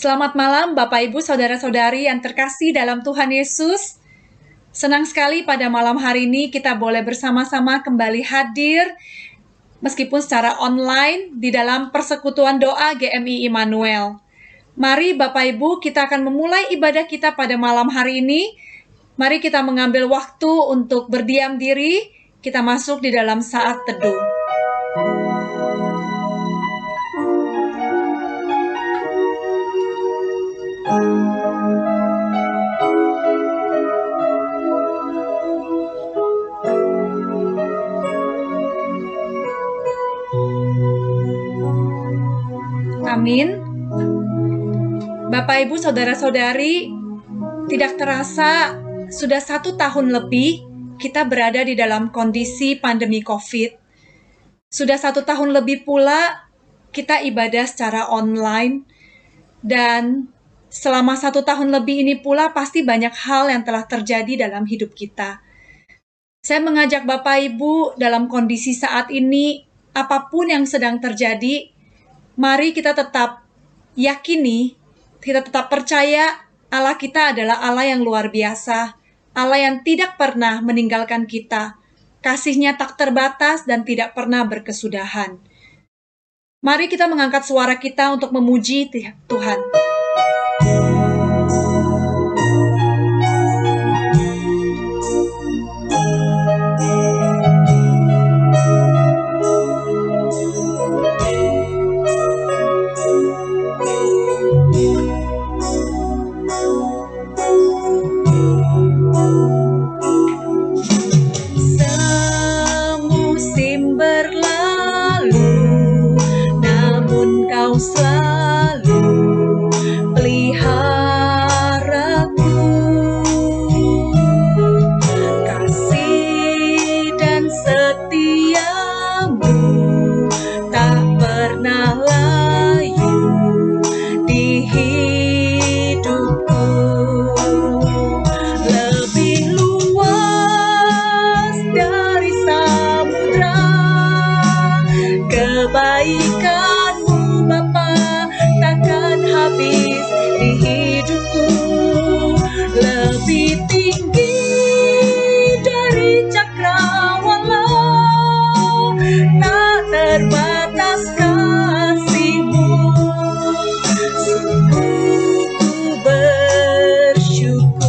Selamat malam Bapak Ibu Saudara-saudari yang terkasih dalam Tuhan Yesus. Senang sekali pada malam hari ini kita boleh bersama-sama kembali hadir meskipun secara online di dalam persekutuan doa GMI Immanuel. Mari Bapak Ibu, kita akan memulai ibadah kita pada malam hari ini. Mari kita mengambil waktu untuk berdiam diri, kita masuk di dalam saat teduh. Amin. Bapak Ibu Saudara-saudari, tidak terasa sudah 1 tahun lebih kita berada di dalam kondisi pandemi COVID. Sudah 1 tahun lebih pula kita ibadah secara online, dan selama 1 tahun lebih ini pula pasti banyak hal yang telah terjadi dalam hidup kita. Saya mengajak Bapak Ibu dalam kondisi saat ini, apapun yang sedang terjadi, mari kita tetap yakini, kita tetap percaya Allah kita adalah Allah yang luar biasa, Allah yang tidak pernah meninggalkan kita. Kasih-Nya tak terbatas dan tidak pernah berkesudahan. Mari kita mengangkat suara kita untuk memuji Tuhan. Kebaikan-Mu Bapa takkan habis di hidupku, lebih tinggi dari cakrawala, tak terbatas kasih-Mu. Sungguh ku bersyukur.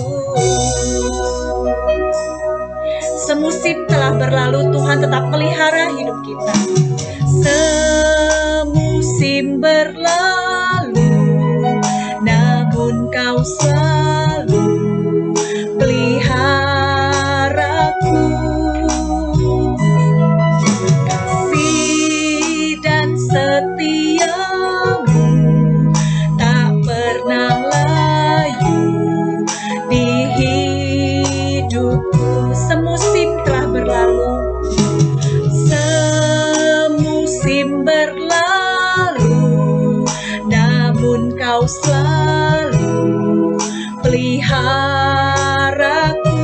Semusim telah berlalu, Tuhan tetap pelihara hidup kita. Semusim berlalu, namun Kau selalu peliharaku. Kasih dan setia-Mu tak pernah layu di hidupku. Semusim telah berlalu, berlalu, namun Kau selalu peliharaku.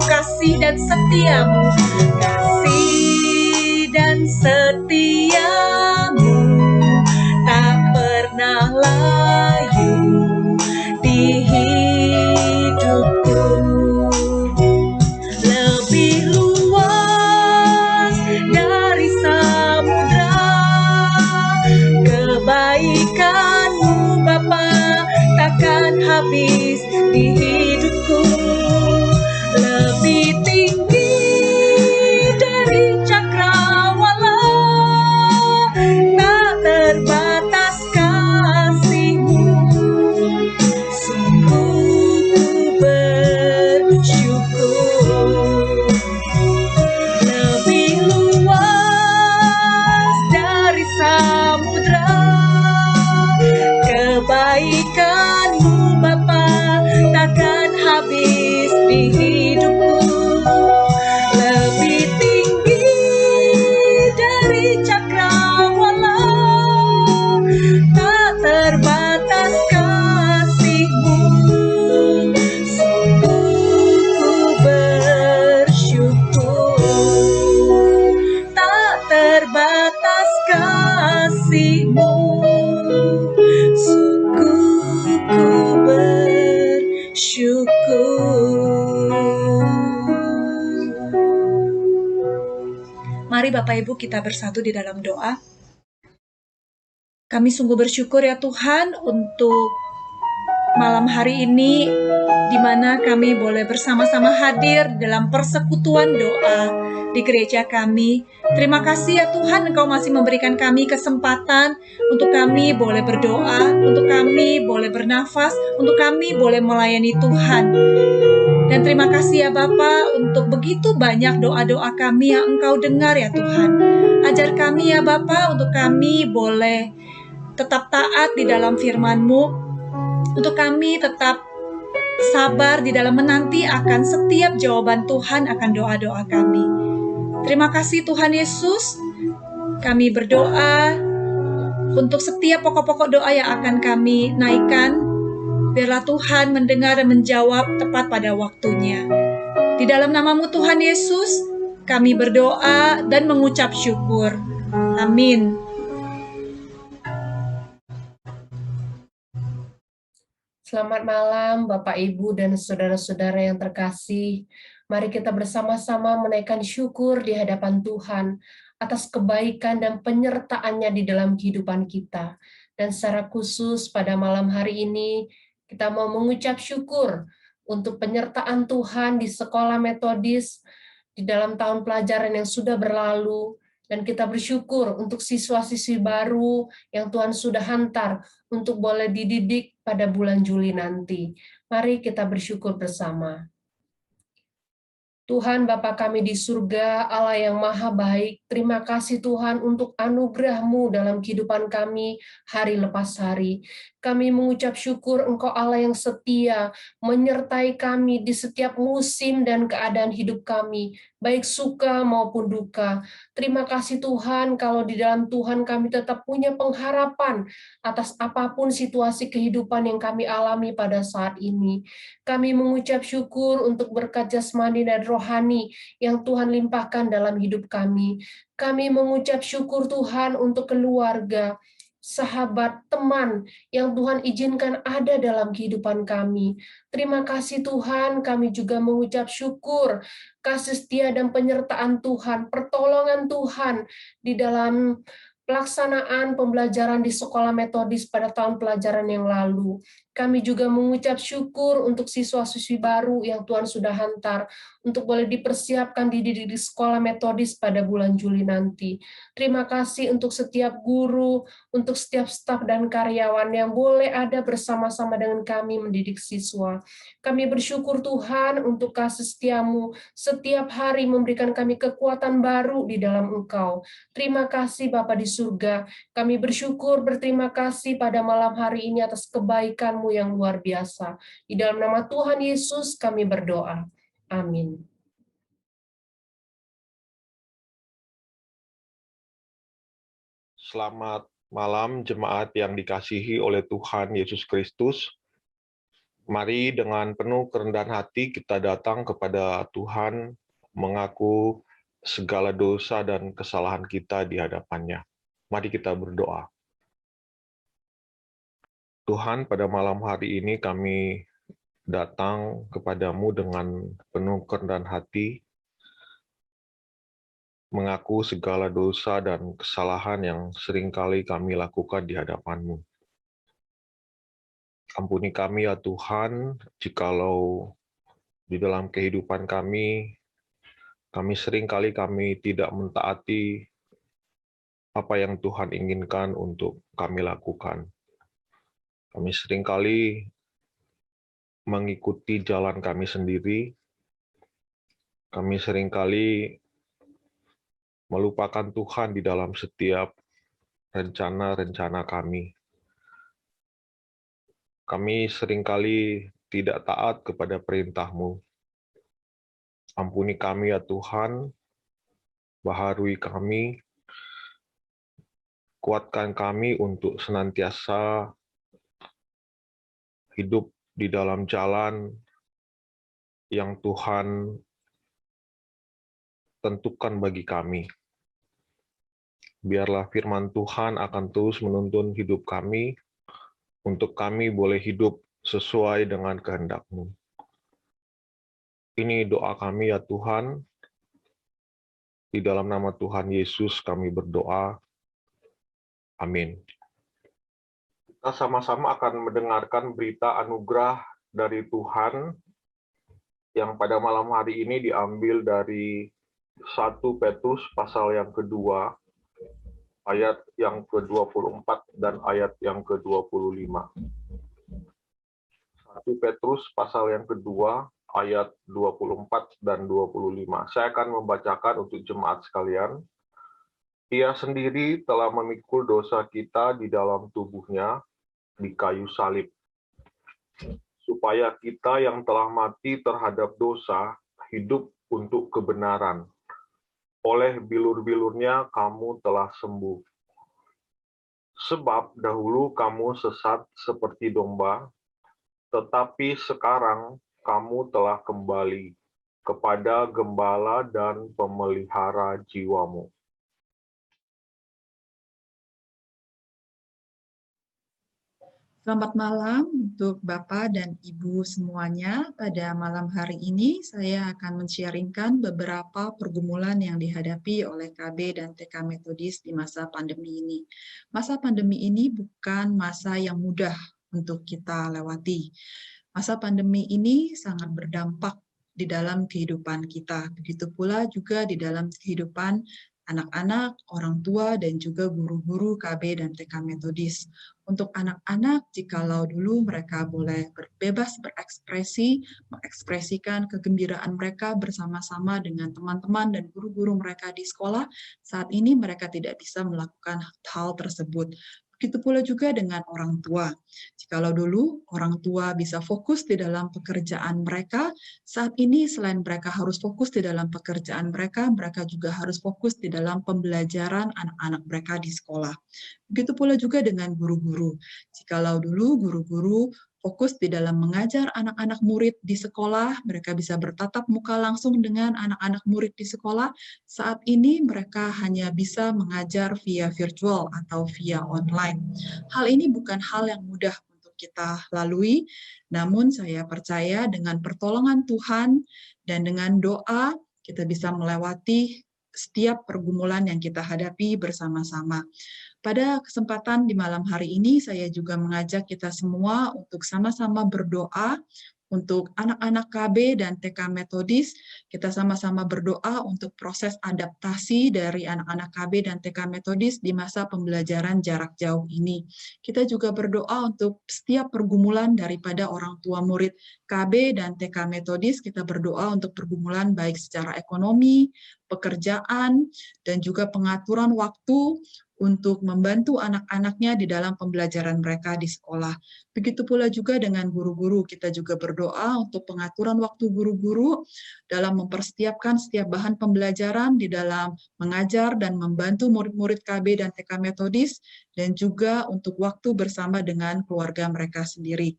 Kasih dan setia-Mu, kasih dan setia-Mu tak pernah layu di hidupku. Lebih luas dari kebaikan-Mu Bapa takkan habis di hidupku, lebih tinggi dari cakrawala, tak terbatas kasih-Mu. Sungguh ku bersyukur. Lebih luas dari samudra, kebaikan-Mu Bapa takkan Bapak Ibu kita bersatu di dalam doa. Kami sungguh bersyukur ya Tuhan untuk malam hari ini di mana kami boleh bersama-sama hadir dalam persekutuan doa di gereja kami. Terima kasih ya Tuhan, Engkau masih memberikan kami kesempatan untuk kami boleh berdoa, untuk kami boleh bernafas, untuk kami boleh melayani Tuhan. Dan terima kasih ya Bapa untuk begitu banyak doa-doa kami yang Engkau dengar ya Tuhan. Ajar kami ya Bapa untuk kami boleh tetap taat di dalam firman-Mu, untuk kami tetap sabar di dalam menanti akan setiap jawaban Tuhan akan doa-doa kami. Terima kasih Tuhan Yesus. Kami berdoa untuk setiap pokok-pokok doa yang akan kami naikkan. Biarlah Tuhan mendengar dan menjawab tepat pada waktunya. Di dalam nama-Mu Tuhan Yesus, kami berdoa dan mengucap syukur. Amin. Selamat malam Bapak Ibu dan saudara-saudara yang terkasih. Mari kita bersama-sama menaikkan syukur di hadapan Tuhan atas kebaikan dan penyertaan-Nya di dalam kehidupan kita. Dan secara khusus pada malam hari ini kita mau mengucap syukur untuk penyertaan Tuhan di sekolah metodis di dalam tahun pelajaran yang sudah berlalu. Dan kita bersyukur untuk siswa-siswi baru yang Tuhan sudah hantar untuk boleh dididik pada bulan Juli nanti. Mari kita bersyukur bersama. Tuhan Bapa kami di surga, Allah yang maha baik, terima kasih Tuhan untuk anugerah-Mu dalam kehidupan kami hari lepas hari. Kami mengucap syukur Engkau Allah yang setia, menyertai kami di setiap musim dan keadaan hidup kami, baik suka maupun duka. Terima kasih Tuhan kalau di dalam Tuhan kami tetap punya pengharapan atas apapun situasi kehidupan yang kami alami pada saat ini. Kami mengucap syukur untuk berkat jasmani dan rohani yang Tuhan limpahkan dalam hidup kami. Kami mengucap syukur Tuhan untuk keluarga, sahabat, teman yang Tuhan izinkan ada dalam kehidupan kami. Terima kasih Tuhan, kami juga mengucap syukur kasih setia dan penyertaan Tuhan, pertolongan Tuhan di dalam pelaksanaan pembelajaran di sekolah metodis pada tahun pelajaran yang lalu. Kami juga mengucap syukur untuk siswa-siswi baru yang Tuhan sudah hantar untuk boleh dipersiapkan dididik di sekolah metodis pada bulan Juli nanti. Terima kasih untuk setiap guru, untuk setiap staf dan karyawan yang boleh ada bersama-sama dengan kami mendidik siswa. Kami bersyukur Tuhan untuk kasih setia-Mu setiap hari memberikan kami kekuatan baru di dalam Engkau. Terima kasih Bapa di surga. Kami bersyukur, berterima kasih pada malam hari ini atas kebaikan-Mu yang luar biasa. Di dalam nama Tuhan Yesus kami berdoa. Amin. Selamat malam jemaat yang dikasihi oleh Tuhan Yesus Kristus. Mari dengan penuh kerendahan hati kita datang kepada Tuhan, mengaku segala dosa dan kesalahan kita di hadapan-Nya. Mari kita berdoa. Tuhan, pada malam hari ini kami datang kepadamu dengan penuh kerendahan hati, mengaku segala dosa dan kesalahan yang seringkali kami lakukan di hadapan-Mu. Ampuni kami ya Tuhan, jikalau di dalam kehidupan kami seringkali kami tidak mentaati apa yang Tuhan inginkan untuk kami lakukan. Kami seringkali mengikuti jalan kami sendiri. Kami seringkali melupakan Tuhan di dalam setiap rencana-rencana kami. Kami seringkali tidak taat kepada perintah-Mu. Ampuni kami ya Tuhan, baharui kami, kuatkan kami untuk senantiasa hidup di dalam jalan yang Tuhan tentukan bagi kami. Biarlah firman Tuhan akan terus menuntun hidup kami, untuk kami boleh hidup sesuai dengan kehendak-Mu. Ini doa kami ya Tuhan, Di dalam nama Tuhan Yesus kami berdoa. Amin. Kita sama-sama akan mendengarkan berita anugerah dari Tuhan yang pada malam hari ini diambil dari 1 Petrus pasal yang kedua, ayat yang ke-24 dan ayat yang ke-25. 1 Petrus pasal yang kedua, ayat 24 dan 25. Saya akan membacakan untuk jemaat sekalian. Ia sendiri telah memikul dosa kita di dalam tubuhnya di kayu salib, supaya kita yang telah mati terhadap dosa hidup untuk kebenaran. Oleh bilur-bilurnya kamu telah sembuh. Sebab dahulu kamu sesat seperti domba, tetapi sekarang kamu telah kembali kepada gembala dan pemelihara jiwamu. Selamat malam untuk Bapak dan Ibu semuanya. Pada malam hari ini saya akan men-sharingkan beberapa pergumulan yang dihadapi oleh KB dan TK Metodis di masa pandemi ini. Masa pandemi ini bukan masa yang mudah untuk kita lewati. Masa pandemi ini sangat berdampak di dalam kehidupan kita. Begitu pula juga di dalam kehidupan anak-anak, orang tua, dan juga guru-guru KB dan TK Metodis. Untuk anak-anak, jikalau dulu mereka boleh bebas berekspresi, mengekspresikan kegembiraan mereka bersama-sama dengan teman-teman dan guru-guru mereka di sekolah, saat ini mereka tidak bisa melakukan hal tersebut. Begitu pula juga dengan orang tua. Jikalau dulu orang tua bisa fokus di dalam pekerjaan mereka, saat ini selain mereka harus fokus di dalam pekerjaan mereka, mereka juga harus fokus di dalam pembelajaran anak-anak mereka di sekolah. Begitu pula juga dengan guru-guru. Jikalau dulu guru-guru fokus di dalam mengajar anak-anak murid di sekolah, mereka bisa bertatap muka langsung dengan anak-anak murid di sekolah, saat ini mereka hanya bisa mengajar via virtual atau via online. Hal ini bukan hal yang mudah untuk kita lalui, namun saya percaya dengan pertolongan Tuhan dan dengan doa kita bisa melewati setiap pergumulan yang kita hadapi bersama-sama. Pada kesempatan di malam hari ini, saya juga mengajak kita semua untuk sama-sama berdoa untuk anak-anak KB dan TK Metodis. Kita sama-sama berdoa untuk proses adaptasi dari anak-anak KB dan TK Metodis di masa pembelajaran jarak jauh ini. Kita juga berdoa untuk setiap pergumulan daripada orang tua murid KB dan TK Metodis. Kita berdoa untuk pergumulan baik secara ekonomi, pekerjaan, dan juga pengaturan waktu untuk membantu anak-anaknya di dalam pembelajaran mereka di sekolah. Begitu pula juga dengan guru-guru, kita juga berdoa untuk pengaturan waktu guru-guru dalam mempersiapkan setiap bahan pembelajaran di dalam mengajar dan membantu murid-murid KB dan TK Metodis, dan juga untuk waktu bersama dengan keluarga mereka sendiri.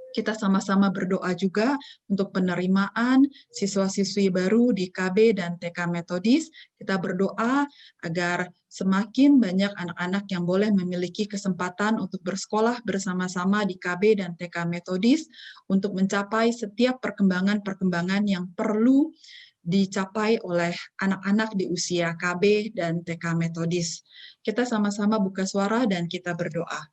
Kita sama-sama berdoa juga untuk penerimaan siswa-siswi baru di KB dan TK Metodis. Kita berdoa agar semakin banyak anak-anak yang boleh memiliki kesempatan untuk bersekolah bersama-sama di KB dan TK Metodis untuk mencapai setiap perkembangan-perkembangan yang perlu dicapai oleh anak-anak di usia KB dan TK Metodis. Kita sama-sama buka suara dan kita berdoa.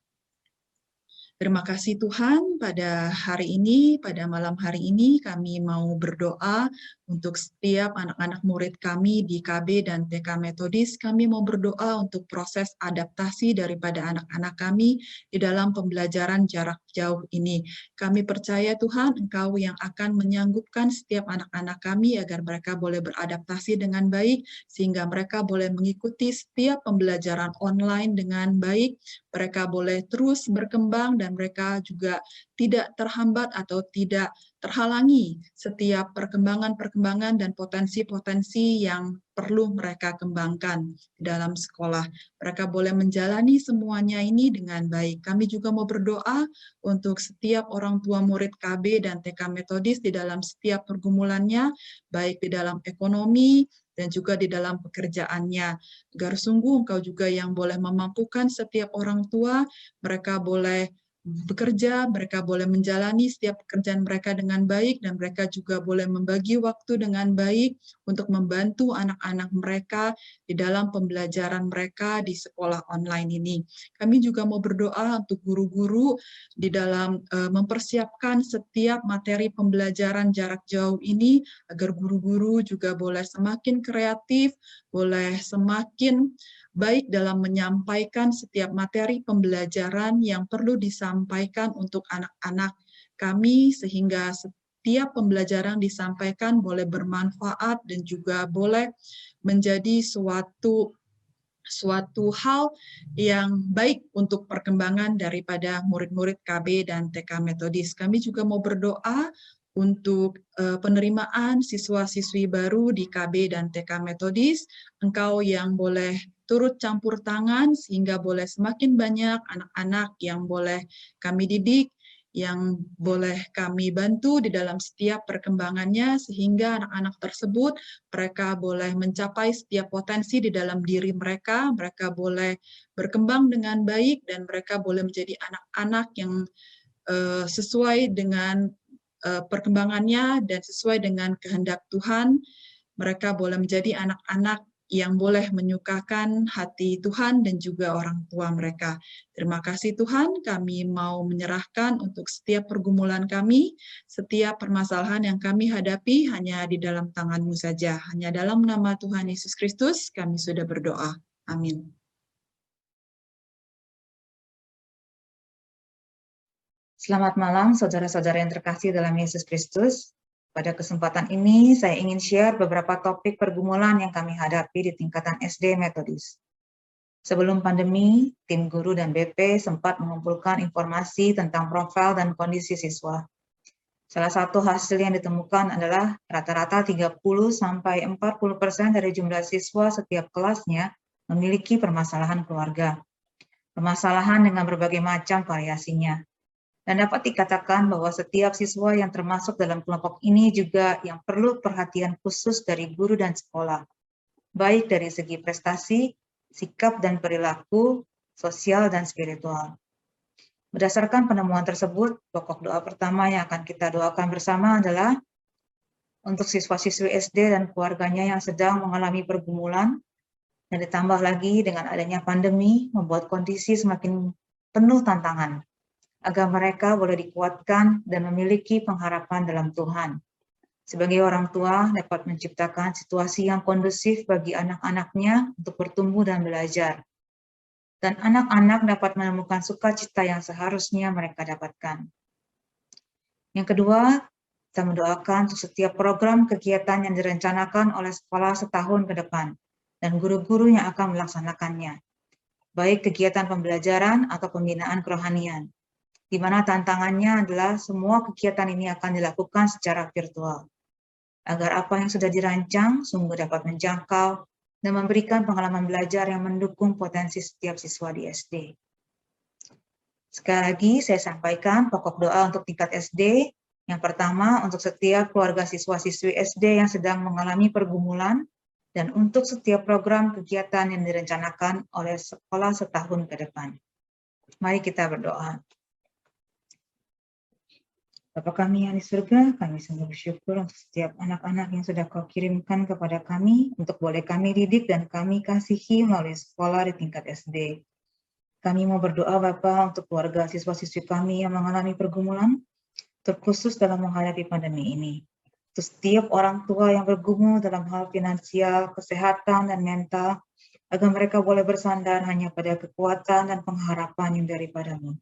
Terima kasih Tuhan, pada hari ini, pada malam hari ini kami mau berdoa untuk setiap anak-anak murid kami di KB dan TK Metodis. Kami mau berdoa untuk proses adaptasi daripada anak-anak kami di dalam pembelajaran jarak jauh ini. Kami percaya Tuhan, Engkau yang akan menyanggupkan setiap anak-anak kami agar mereka boleh beradaptasi dengan baik, sehingga mereka boleh mengikuti setiap pembelajaran online dengan baik, mereka boleh terus berkembang dan mereka juga tidak terhambat atau tidak terhalangi setiap perkembangan-perkembangan dan potensi-potensi yang perlu mereka kembangkan di dalam sekolah. Mereka boleh menjalani semuanya ini dengan baik. Kami juga mau berdoa untuk setiap orang tua murid KB dan TK Metodis di dalam setiap pergumulannya, baik di dalam ekonomi dan juga di dalam pekerjaannya. Agar sungguh Engkau juga yang boleh memampukan setiap orang tua, mereka boleh bekerja, mereka boleh menjalani setiap pekerjaan mereka dengan baik, dan mereka juga boleh membagi waktu dengan baik untuk membantu anak-anak mereka di dalam pembelajaran mereka di sekolah online ini. Kami juga mau berdoa untuk guru-guru di dalam mempersiapkan setiap materi pembelajaran jarak jauh ini, agar guru-guru juga boleh semakin kreatif, boleh semakin baik dalam menyampaikan setiap materi pembelajaran yang perlu disampaikan untuk anak-anak kami, sehingga setiap pembelajaran disampaikan boleh bermanfaat dan juga boleh menjadi suatu hal yang baik untuk perkembangan daripada murid-murid KB dan TK Metodis. Kami juga mau berdoa untuk penerimaan siswa-siswi baru di KB dan TK Metodis. Engkau yang boleh turut campur tangan sehingga boleh semakin banyak anak-anak yang boleh kami didik, yang boleh kami bantu di dalam setiap perkembangannya, sehingga anak-anak tersebut mereka boleh mencapai setiap potensi di dalam diri mereka, mereka boleh berkembang dengan baik, dan mereka boleh menjadi anak-anak yang sesuai dengan perkembangannya dan sesuai dengan kehendak Tuhan. Mereka boleh menjadi anak-anak yang boleh menyukakan hati Tuhan dan juga orang tua mereka. Terima kasih Tuhan, kami mau menyerahkan untuk setiap pergumulan kami, setiap permasalahan yang kami hadapi hanya di dalam tangan-Mu saja. Hanya dalam nama Tuhan Yesus Kristus kami sudah berdoa. Amin. Selamat malam saudara-saudara yang terkasih dalam Yesus Kristus. Pada kesempatan ini saya ingin share beberapa topik pergumulan yang kami hadapi di tingkatan SD Metodis. Sebelum pandemi, tim guru dan BP sempat mengumpulkan informasi tentang profil dan kondisi siswa. Salah satu hasil yang ditemukan adalah rata-rata 30-40% dari jumlah siswa setiap kelasnya memiliki permasalahan keluarga. Permasalahan dengan berbagai macam variasinya. Dan dapat dikatakan bahwa setiap siswa yang termasuk dalam kelompok ini juga yang perlu perhatian khusus dari guru dan sekolah, baik dari segi prestasi, sikap dan perilaku, sosial dan spiritual. Berdasarkan penemuan tersebut, pokok doa pertama yang akan kita doakan bersama adalah untuk siswa-siswi SD dan keluarganya yang sedang mengalami pergumulan, dan ditambah lagi dengan adanya pandemi membuat kondisi semakin penuh tantangan, agar mereka boleh dikuatkan dan memiliki pengharapan dalam Tuhan. Sebagai orang tua dapat menciptakan situasi yang kondusif bagi anak-anaknya untuk bertumbuh dan belajar. Dan anak-anak dapat menemukan sukacita yang seharusnya mereka dapatkan. Yang kedua, kita mendoakan untuk setiap program kegiatan yang direncanakan oleh sekolah setahun ke depan, dan guru-guru yang akan melaksanakannya, baik kegiatan pembelajaran atau pembinaan kerohanian, di mana tantangannya adalah semua kegiatan ini akan dilakukan secara virtual, agar apa yang sudah dirancang sungguh dapat menjangkau dan memberikan pengalaman belajar yang mendukung potensi setiap siswa di SD. Sekali lagi saya sampaikan pokok doa untuk tingkat SD. Yang pertama untuk setiap keluarga siswa-siswi SD yang sedang mengalami pergumulan, dan untuk setiap program kegiatan yang direncanakan oleh sekolah setahun ke depan. Mari kita berdoa. Bapa kami yang di surga, kami sungguh bersyukur untuk setiap anak-anak yang sudah Kau kirimkan kepada kami, untuk boleh kami didik dan kami kasihi melalui sekolah di tingkat SD. Kami mau berdoa Bapa untuk keluarga siswa-siswi kami yang mengalami pergumulan, terkhusus dalam menghadapi pandemi ini. Untuk setiap orang tua yang bergumul dalam hal finansial, kesehatan, dan mental, agar mereka boleh bersandar hanya pada kekuatan dan pengharapan yang daripada-Mu.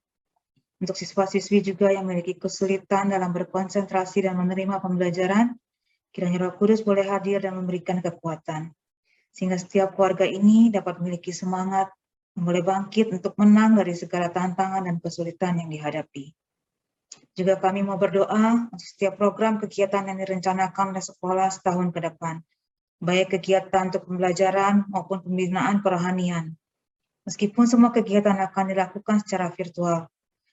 Untuk siswa-siswi juga yang memiliki kesulitan dalam berkonsentrasi dan menerima pembelajaran, kiranya Roh Kudus boleh hadir dan memberikan kekuatan, sehingga setiap keluarga ini dapat memiliki semangat, boleh bangkit untuk menang dari segala tantangan dan kesulitan yang dihadapi. Juga kami mau berdoa untuk setiap program kegiatan yang direncanakan oleh sekolah setahun ke depan, baik kegiatan untuk pembelajaran maupun pembinaan kerohanian. Meskipun semua kegiatan akan dilakukan secara virtual,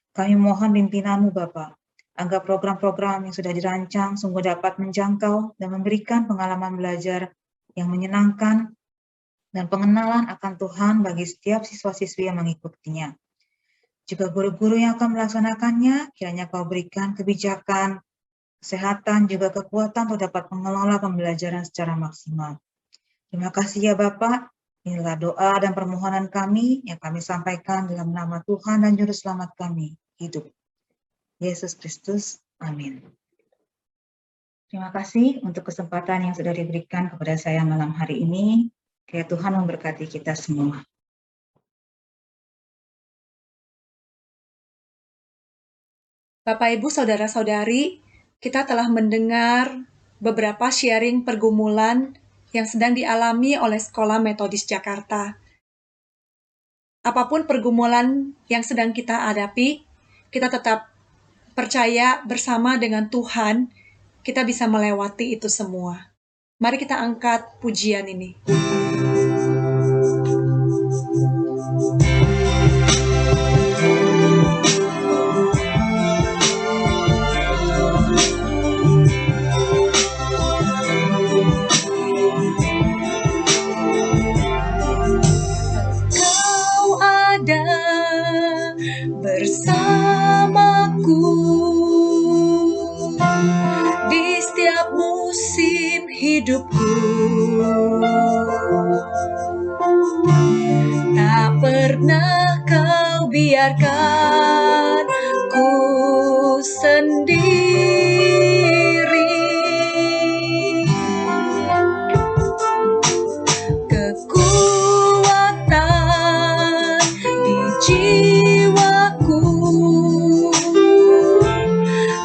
kami mohon pimpinan-Mu Bapa, agar program-program yang sudah dirancang sungguh dapat menjangkau dan memberikan pengalaman belajar yang menyenangkan dan pengenalan akan Tuhan bagi setiap siswa-siswi yang mengikutinya. Juga guru-guru yang akan melaksanakannya, kiranya Kau berikan kebijakan, kesehatan, juga kekuatan untuk dapat mengelola pembelajaran secara maksimal. Terima kasih ya Bapak. Inilah doa dan permohonan kami yang kami sampaikan dalam nama Tuhan dan Juru Selamat kami, hidup Yesus Kristus. Amin. Terima kasih untuk kesempatan yang sudah diberikan kepada saya malam hari ini. Kiranya Tuhan memberkati kita semua. Bapak, Ibu, Saudara-saudari, kita telah mendengar beberapa sharing pergumulan yang sedang dialami oleh Sekolah Metodis Jakarta. Apapun pergumulan yang sedang kita hadapi, kita tetap percaya bersama dengan Tuhan, kita bisa melewati itu semua. Mari kita angkat pujian ini. Bersamaku di setiap musim hidupku, tak pernah Kau biarkan ku sendiri. Kekuatan di jiwaku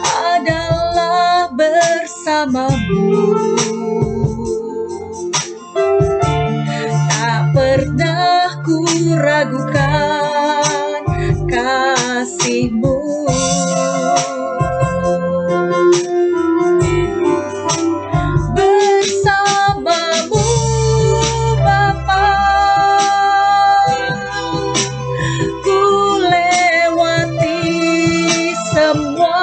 adalah bersamamu. Tak pernah ku ragukan kasih-Mu. Bersamamu Bapa, ku lewati semua.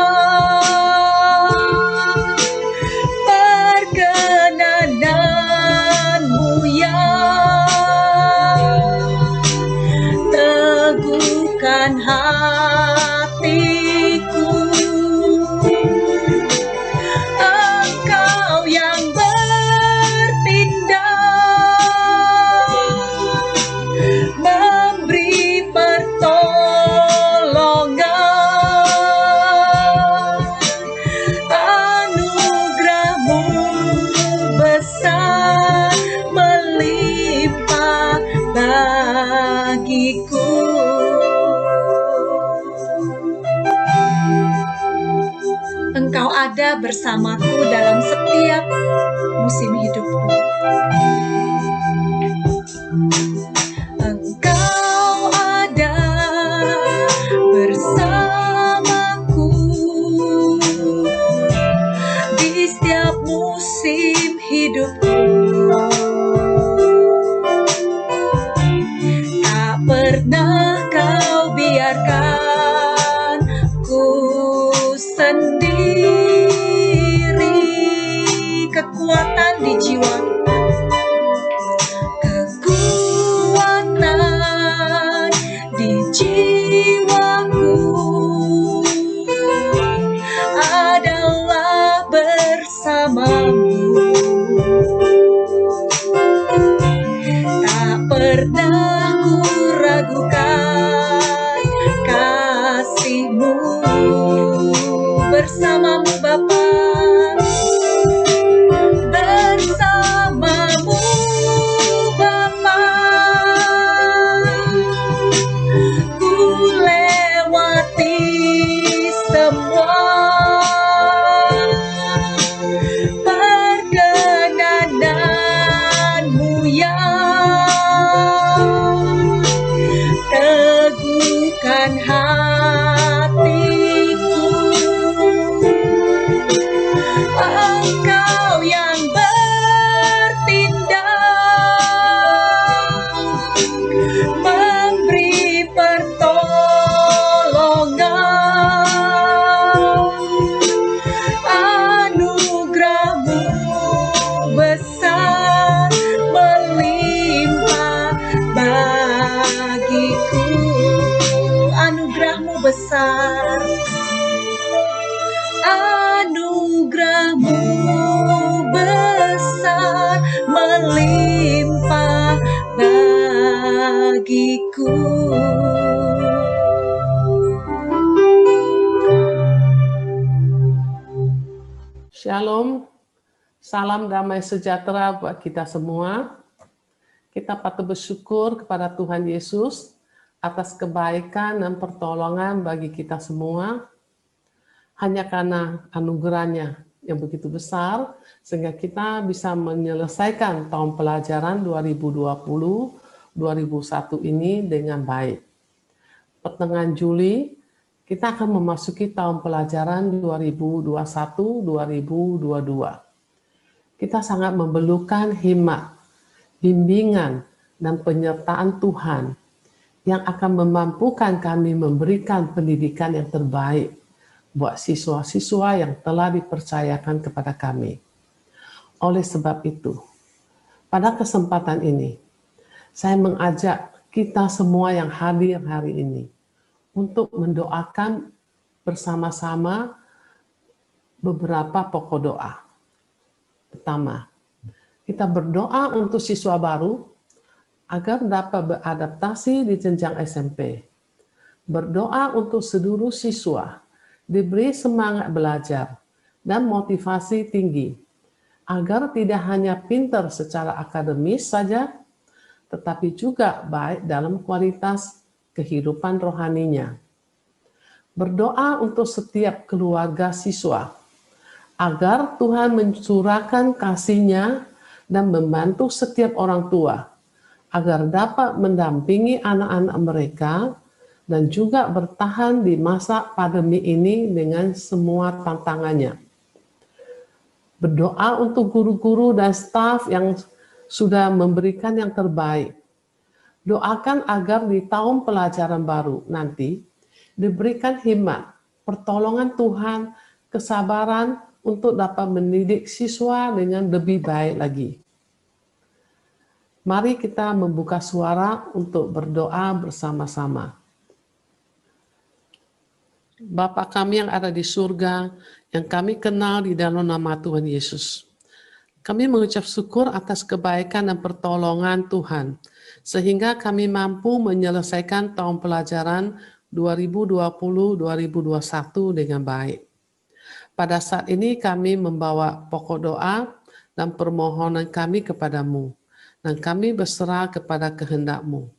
Perkenanan-Mu yang teguhkan hatiku. Engkau yang bertindak, memberi pertolongan. Anugerah-Mu besar melimpah bagiku. Engkau ada bersamaku dalam setiap musim hidupku. Engkau ada bersamaku di setiap musim hidupku. Tak pernah Kau biarkan ku sendiri. Kekuatan di jiwa, kekuatan di jiwaku adalah bersamamu. Tak pernah ku ragukan kasih-Mu. Bersamamu Bapa, bersamamu Bapa, ku lewati semua. Perkenanan-Mu yang teguhkan hatiku. Engkau yang bertindak, memberi pertolongan. Anugerah-Mu besar melimpah bagiku. anugerah-Mu besar. Anugerah-Mu besar melimpah bagiku. Shalom, salam damai sejahtera buat kita semua. Kita patut bersyukur kepada Tuhan Yesus atas kebaikan dan pertolongan bagi kita semua. Hanya karena anugerahnya yang begitu besar, sehingga kita bisa menyelesaikan tahun pelajaran 2020-2021 ini dengan baik. Pertengahan Juli, kita akan memasuki tahun pelajaran 2021-2022. Kita sangat memerlukan hikmat, bimbingan, dan penyertaan Tuhan yang akan memampukan kami memberikan pendidikan yang terbaik buat siswa-siswa yang telah dipercayakan kepada kami. Oleh sebab itu, pada kesempatan ini, saya mengajak kita semua yang hadir hari ini untuk mendoakan bersama-sama beberapa pokok doa. Pertama, kita berdoa untuk siswa baru agar dapat beradaptasi di jenjang SMP. Berdoa untuk seluruh siswa diberi semangat belajar dan motivasi tinggi, agar tidak hanya pintar secara akademis saja, tetapi juga baik dalam kualitas kehidupan rohaninya. Berdoa untuk setiap keluarga siswa, agar Tuhan mencurahkan kasih-Nya dan membantu setiap orang tua, agar dapat mendampingi anak-anak mereka dan juga bertahan di masa pandemi ini dengan semua tantangannya. Berdoa untuk guru-guru dan staf yang sudah memberikan yang terbaik. Doakan agar di tahun pelajaran baru nanti diberikan hikmat, pertolongan Tuhan, kesabaran untuk dapat mendidik siswa dengan lebih baik lagi. Mari kita membuka suara untuk berdoa bersama-sama. Bapa kami yang ada di surga, yang kami kenal di dalam nama Tuhan Yesus. Kami mengucap syukur atas kebaikan dan pertolongan Tuhan, sehingga kami mampu menyelesaikan tahun pelajaran 2020-2021 dengan baik. Pada saat ini kami membawa pokok doa dan permohonan kami kepadamu, dan kami berserah kepada kehendak-Mu.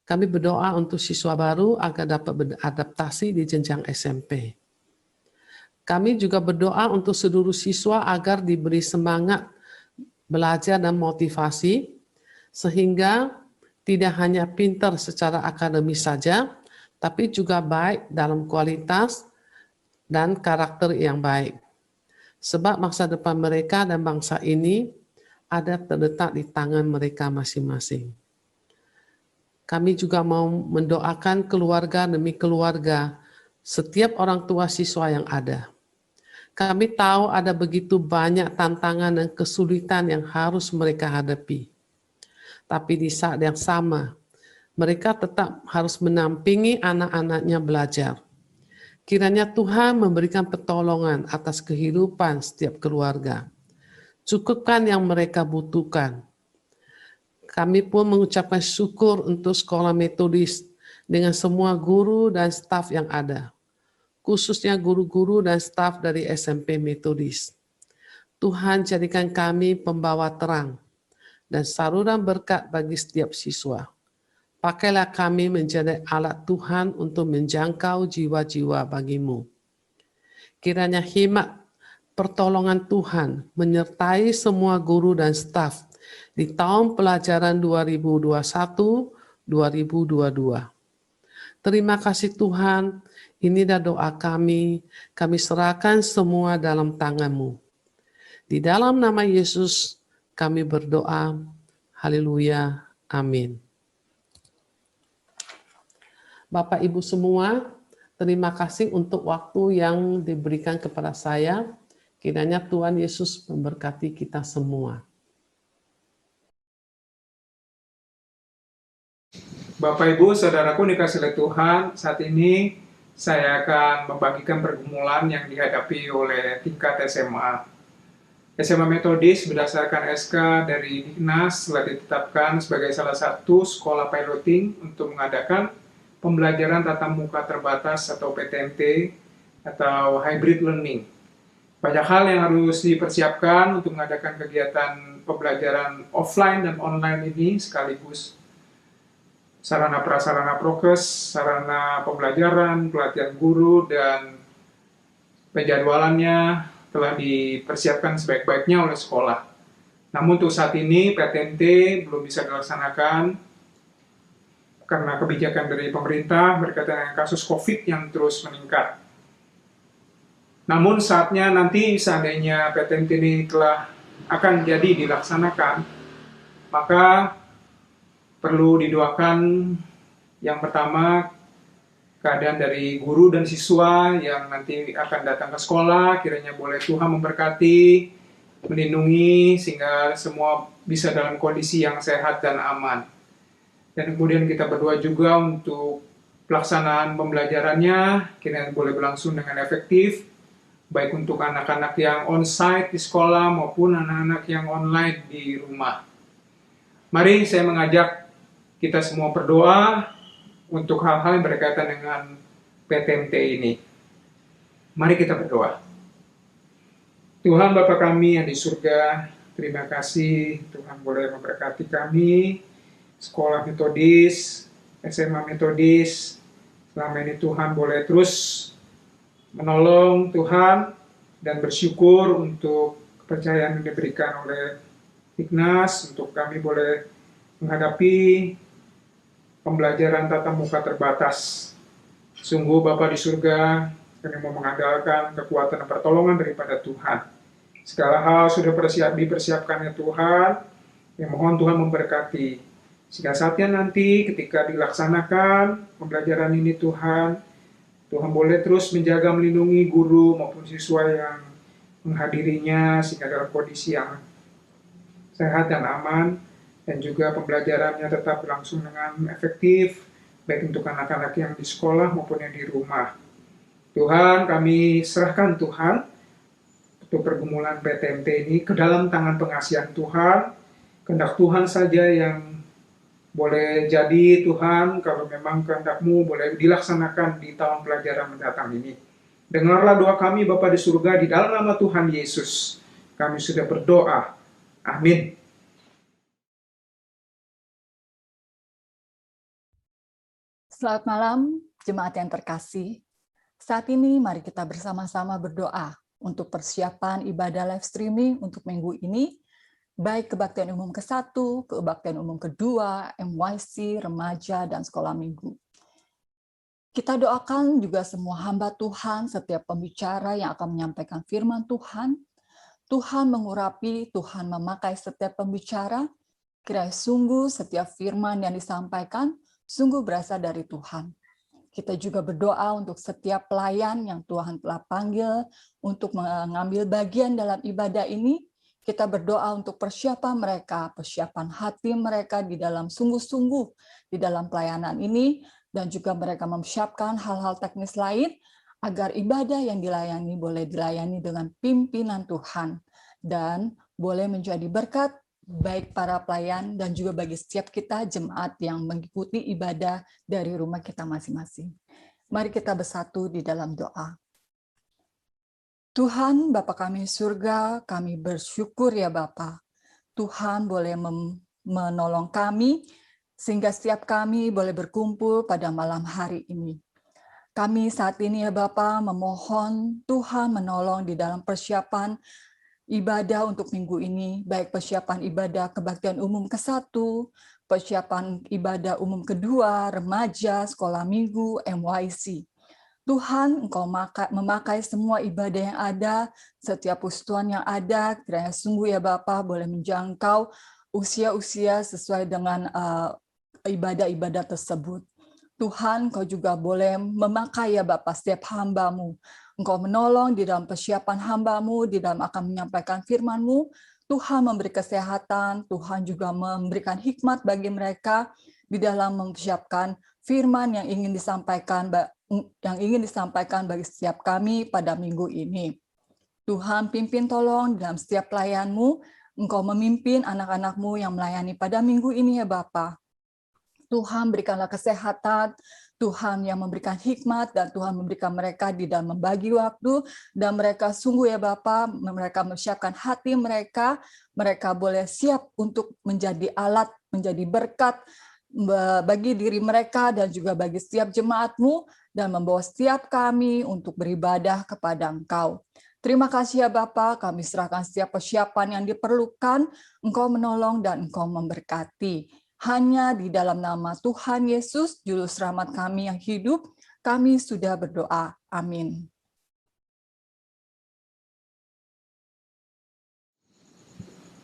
Kami berdoa untuk siswa baru agar dapat beradaptasi di jenjang SMP. Kami juga berdoa untuk seluruh siswa agar diberi semangat belajar dan motivasi, sehingga tidak hanya pintar secara akademis saja, tapi juga baik dalam kualitas dan karakter yang baik. Sebab masa depan mereka dan bangsa ini ada terletak di tangan mereka masing-masing. Kami juga mau mendoakan keluarga demi keluarga, setiap orang tua siswa yang ada. Kami tahu ada begitu banyak tantangan dan kesulitan yang harus mereka hadapi. Tapi di saat yang sama, mereka tetap harus menampingi anak-anaknya belajar. Kiranya Tuhan memberikan pertolongan atas kehidupan setiap keluarga. Cukupkan yang mereka butuhkan. Kami pun mengucapkan syukur untuk sekolah metodis dengan semua guru dan staf yang ada, khususnya guru-guru dan staf dari SMP Metodis. Tuhan jadikan kami pembawa terang dan saluran berkat bagi setiap siswa. Pakailah kami menjadi alat Tuhan untuk menjangkau jiwa-jiwa bagi-Mu. Kiranya hikmat pertolongan Tuhan menyertai semua guru dan staf di tahun pelajaran 2021-2022. Terima kasih Tuhan, inilah doa kami serahkan semua dalam tangan-Mu. Di dalam nama Yesus kami berdoa, haleluya, amin. Bapak Ibu semua, terima kasih untuk waktu yang diberikan kepada saya. Kiranya Tuhan Yesus memberkati kita semua. Bapak, Ibu, Saudaraku dikasih oleh Tuhan, saat ini saya akan membagikan pergumulan yang dihadapi oleh tingkat SMA. SMA Metodis berdasarkan SK dari Diknas telah ditetapkan sebagai salah satu sekolah piloting untuk mengadakan pembelajaran tatap muka terbatas atau PTMT atau hybrid learning. Banyak hal yang harus dipersiapkan untuk mengadakan kegiatan pembelajaran offline dan online ini sekaligus. Sarana prasarana prokes, sarana pembelajaran, pelatihan guru, dan penjadwalannya telah dipersiapkan sebaik-baiknya oleh sekolah. Namun untuk saat ini PTMT belum bisa dilaksanakan karena kebijakan dari pemerintah berkaitan dengan kasus COVID yang terus meningkat. Namun saatnya nanti seandainya PTMT ini telah akan jadi dilaksanakan, maka perlu didoakan yang pertama keadaan dari guru dan siswa yang nanti akan datang ke sekolah, kiranya boleh Tuhan memberkati, melindungi sehingga semua bisa dalam kondisi yang sehat dan aman. Dan kemudian kita berdoa juga untuk pelaksanaan pembelajarannya, kiranya boleh berlangsung dengan efektif, baik untuk anak-anak yang on-site di sekolah maupun anak-anak yang online di rumah. Mari saya mengajak kita semua berdoa untuk hal-hal yang berkaitan dengan PTMT ini. Mari kita berdoa. Tuhan Bapa kami yang di surga, terima kasih Tuhan boleh memberkati kami, sekolah Metodis, SMA Metodis. Selama ini Tuhan boleh terus menolong Tuhan dan bersyukur untuk kepercayaan yang diberikan oleh Diknas untuk kami boleh menghadapi pembelajaran tatap muka terbatas. Sungguh Bapa di surga, kami mau mengandalkan kekuatan dan pertolongan daripada Tuhan. Segala hal sudah dipersiapkan ya Tuhan, yang mohon Tuhan memberkati. Sehingga saatnya nanti ketika dilaksanakan pembelajaran ini Tuhan boleh terus menjaga melindungi guru maupun siswa yang menghadirinya sehingga dalam kondisi yang sehat dan aman, dan juga pembelajarannya tetap berlangsung dengan efektif, baik untuk anak-anak yang di sekolah maupun yang di rumah. Tuhan, kami serahkan Tuhan untuk pergumulan PTMT ini ke dalam tangan pengasihan Tuhan. Kehendak Tuhan saja yang boleh jadi Tuhan, kalau memang kehendak-Mu boleh dilaksanakan di tahun pelajaran mendatang ini. Dengarlah doa kami Bapa di surga, di dalam nama Tuhan Yesus. Kami sudah berdoa. Amin. Selamat malam, jemaat yang terkasih. Saat ini mari kita bersama-sama berdoa untuk persiapan ibadah live streaming untuk minggu ini, baik kebaktian umum ke-1, kebaktian umum ke-2, MYC, remaja, dan sekolah minggu. Kita doakan juga semua hamba Tuhan, setiap pembicara yang akan menyampaikan firman Tuhan. Tuhan mengurapi, Tuhan memakai setiap pembicara, kiranya sungguh setiap firman yang disampaikan sungguh berasal dari Tuhan. Kita juga berdoa untuk setiap pelayan yang Tuhan telah panggil untuk mengambil bagian dalam ibadah ini. Kita berdoa untuk persiapan mereka, persiapan hati mereka di dalam sungguh-sungguh di dalam pelayanan ini, dan juga mereka mempersiapkan hal-hal teknis lain agar ibadah yang dilayani boleh dilayani dengan pimpinan Tuhan dan boleh menjadi berkat baik para pelayan dan juga bagi setiap kita jemaat yang mengikuti ibadah dari rumah kita masing-masing. Mari kita bersatu di dalam doa. Tuhan, Bapa kami surga, kami bersyukur ya Bapa. Tuhan boleh menolong kami sehingga setiap kami boleh berkumpul pada malam hari ini. Kami saat ini ya Bapa memohon Tuhan menolong di dalam persiapan ibadah untuk minggu ini, baik persiapan ibadah kebaktian umum ke-1, persiapan ibadah umum ke-2, remaja, sekolah minggu, MYC. Tuhan, Engkau memakai semua ibadah yang ada, setiap persekutuan yang ada, kiranya sungguh ya Bapa boleh menjangkau usia-usia sesuai dengan ibadah-ibadah tersebut. Tuhan, Engkau juga boleh memakai ya Bapa setiap hamba-Mu. Engkau menolong di dalam persiapan hamba-Mu, di dalam akan menyampaikan firman-Mu. Tuhan memberi kesehatan, Tuhan juga memberikan hikmat bagi mereka, di dalam mempersiapkan firman yang ingin disampaikan bagi setiap kami pada minggu ini. Tuhan pimpin tolong dalam setiap pelayanmu, Engkau memimpin anak-anak-Mu yang melayani pada minggu ini ya Bapa. Tuhan berikanlah kesehatan, Tuhan yang memberikan hikmat, dan Tuhan memberikan mereka di dalam membagi waktu, dan mereka sungguh ya Bapa, mereka mempersiapkan hati mereka boleh siap untuk menjadi alat, menjadi berkat bagi diri mereka dan juga bagi setiap jemaat-Mu, dan membawa setiap kami untuk beribadah kepada Engkau. Terima kasih ya Bapa, kami serahkan setiap persiapan yang diperlukan, Engkau menolong dan Engkau memberkati. Hanya di dalam nama Tuhan Yesus, Juru Selamat kami yang hidup, kami sudah berdoa. Amin.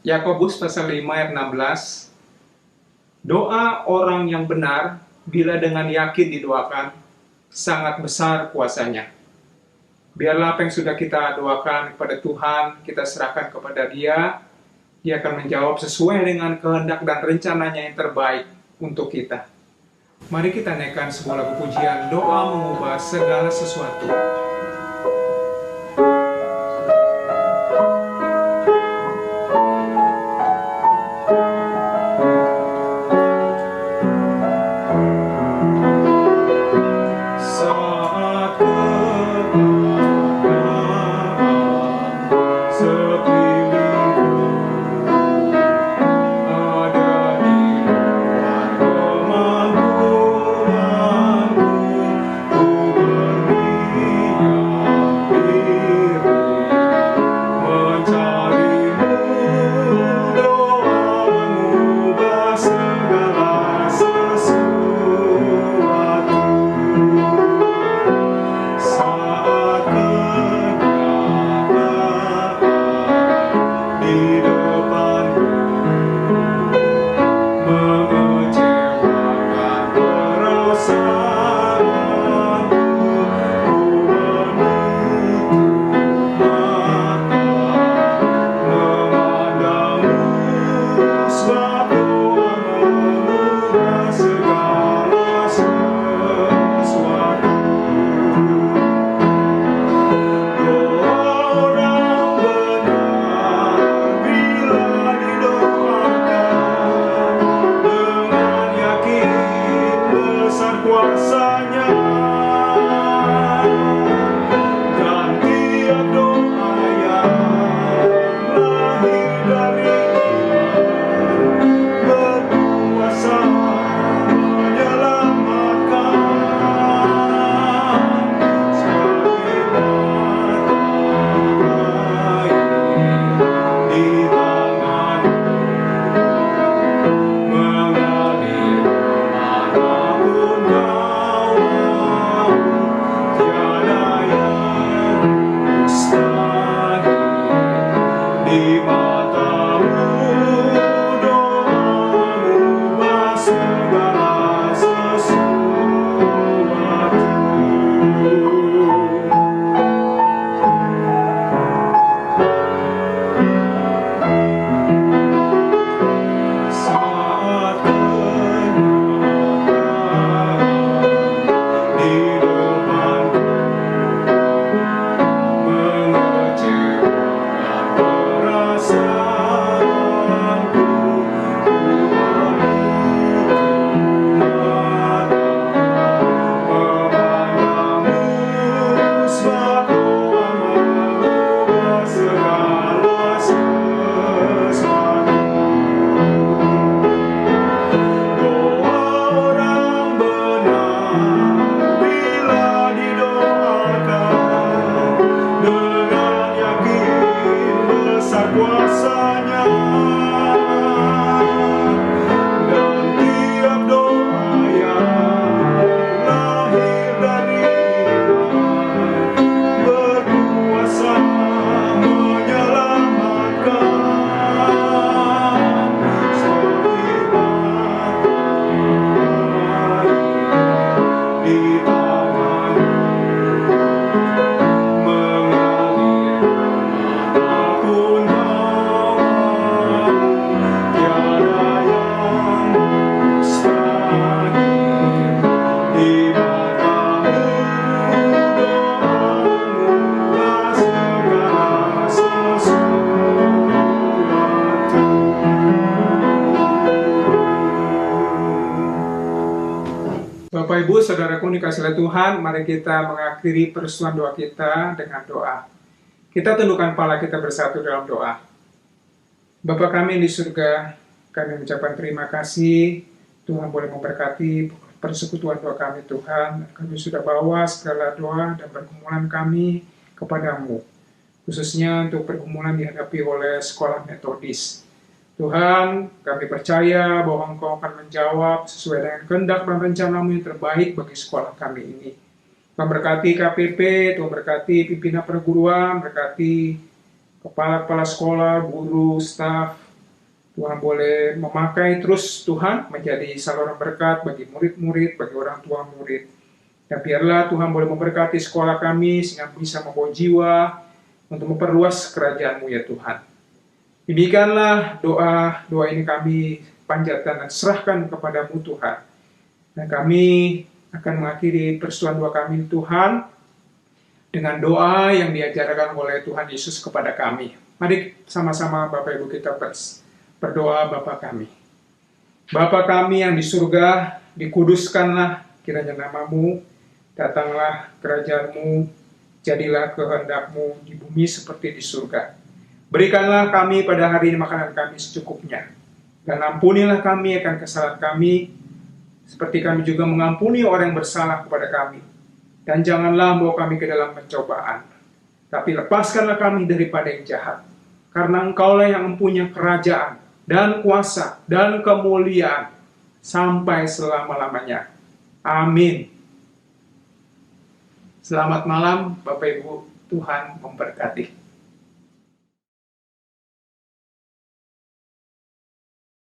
Yakobus pasal 5 ayat 16. Doa orang yang benar, bila dengan yakin didoakan, sangat besar kuasanya. Biarlah apa yang sudah kita doakan kepada Tuhan, kita serahkan kepada Dia. Dia akan menjawab sesuai dengan kehendak dan rencananya yang terbaik untuk kita. Mari kita naikkan sebuah lagu pujian, doa mengubah segala sesuatu. Bapak Ibu, Saudaraku dikasihi oleh Tuhan, mari kita mengakhiri persetujuan doa kita dengan doa. Kita tundukkan kepala kita bersatu dalam doa. Bapa kami yang di surga, kami mengucapkan terima kasih, Tuhan boleh memberkati persekutuan doa kami Tuhan. Kami sudah bawa segala doa dan pergumulan kami kepadamu, khususnya untuk pergumulan dihadapi oleh sekolah metodis. Tuhan, kami percaya bahwa Engkau akan menjawab sesuai dengan kehendak dan rencana-Mu yang terbaik bagi sekolah kami ini. Tuhan berkati KPP, Tuhan berkati pimpinan perguruan, berkati kepala-kepala sekolah, guru, staf. Tuhan boleh memakai terus Tuhan menjadi saluran berkat bagi murid-murid, bagi orang tua murid. Dan biarlah Tuhan boleh memberkati sekolah kami sehingga bisa membawa jiwa untuk memperluas kerajaan-Mu ya Tuhan. Demikianlah doa ini kami panjatkan dan serahkan kepadamu Tuhan. Dan kami akan mengakhiri persetujuan doa kami Tuhan dengan doa yang diajarkan oleh Tuhan Yesus kepada kami. Mari sama-sama Bapak Ibu kita berdoa. Bapa kami. Bapa kami yang di surga, dikuduskanlah kiranya namamu, datanglah kerajaan-Mu, jadilah kehendak-Mu di bumi seperti di surga. Berikanlah kami pada hari ini makanan kami secukupnya. Dan ampunilah kami akan kesalahan kami, seperti kami juga mengampuni orang yang bersalah kepada kami. Dan janganlah membawa kami ke dalam pencobaan, tapi lepaskanlah kami daripada yang jahat. Karena Engkaulah yang mempunyai kerajaan, dan kuasa, dan kemuliaan, sampai selama-lamanya. Amin. Selamat malam, Bapak Ibu, Tuhan memberkati.